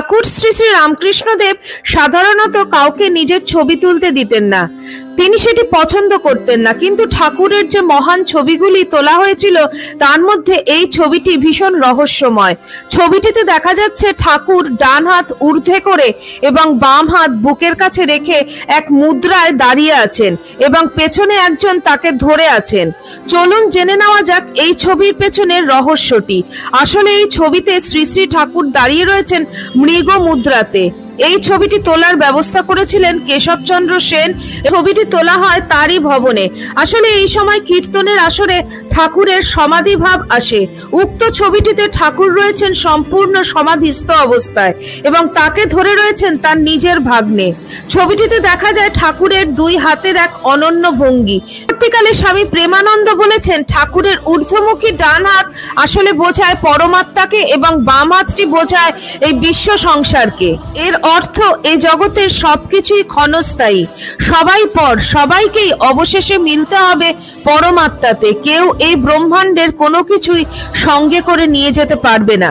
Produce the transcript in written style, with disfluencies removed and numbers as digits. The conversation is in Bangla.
ঠাকুর শ্রী শ্রী রামকৃষ্ণদেব সাধারণত কাউকে নিজের ছবি তুলতে দিতেন না। তিনি সেটি পছন্দ করতেন না, কিন্তু ঠাকুরের যে মহান ছবিগুলি তোলা হয়েছিল তার মধ্যে এই ছবিটি ভীষণ রহস্যময়। ছবিটিতে দেখা যাচ্ছে ঠাকুর ডান হাত ঊর্ধ্বে করে এবং বাম হাত বুকের কাছে রেখে এক মুদ্রায় দাঁড়িয়ে আছেন এবং পেছনে একজন তাকে ধরে আছেন। চলুন জেনে নেওয়া যাক এই ছবির পেছনের রহস্যটি। আসলে এই ছবিতে শ্রী শ্রী ঠাকুর দাঁড়িয়ে রয়েছেন মৃগ মুদ্রাতে। এই ছবিটি তোলার ব্যবস্থা করেছিলেন কেশবচন্দ্র সেন। ছবিটি তোলা হয় তারই ভবনে। আসলে এই সময় কীর্তনের আসরে ঠাকুরের সমাধি ভাব আসে। উক্ত ছবিটিতে ঠাকুর রয়েছেন সম্পূর্ণ সমাধিস্থ অবস্থায় এবং তাকে ধরে রয়েছেন তার নিজের ভাগ্নে। ছবিটিতে দেখা যায় ঠাকুরের দুই হাতের এক অনন্য ভঙ্গি। পরবর্তীকালে স্বামী প্রেমানন্দ বলেছেন ঠাকুরের ঊর্ধ্বমুখী ডান হাত আসলে বোঝায় পরমাত্মাকে এবং বাম হাতটি বোঝায় এই বিশ্ব সংসারকে। এর অর্থ এই জগতের সবকিছুই ক্ষণস্থায়ী, সবাই পর, সবাইকেই অবশেষে মিলতে হবে পরমাত্মাতে। কেউ এই ব্রহ্মাণ্ডের কোনো কিছুই সঙ্গে করে নিয়ে যেতে পারবে না।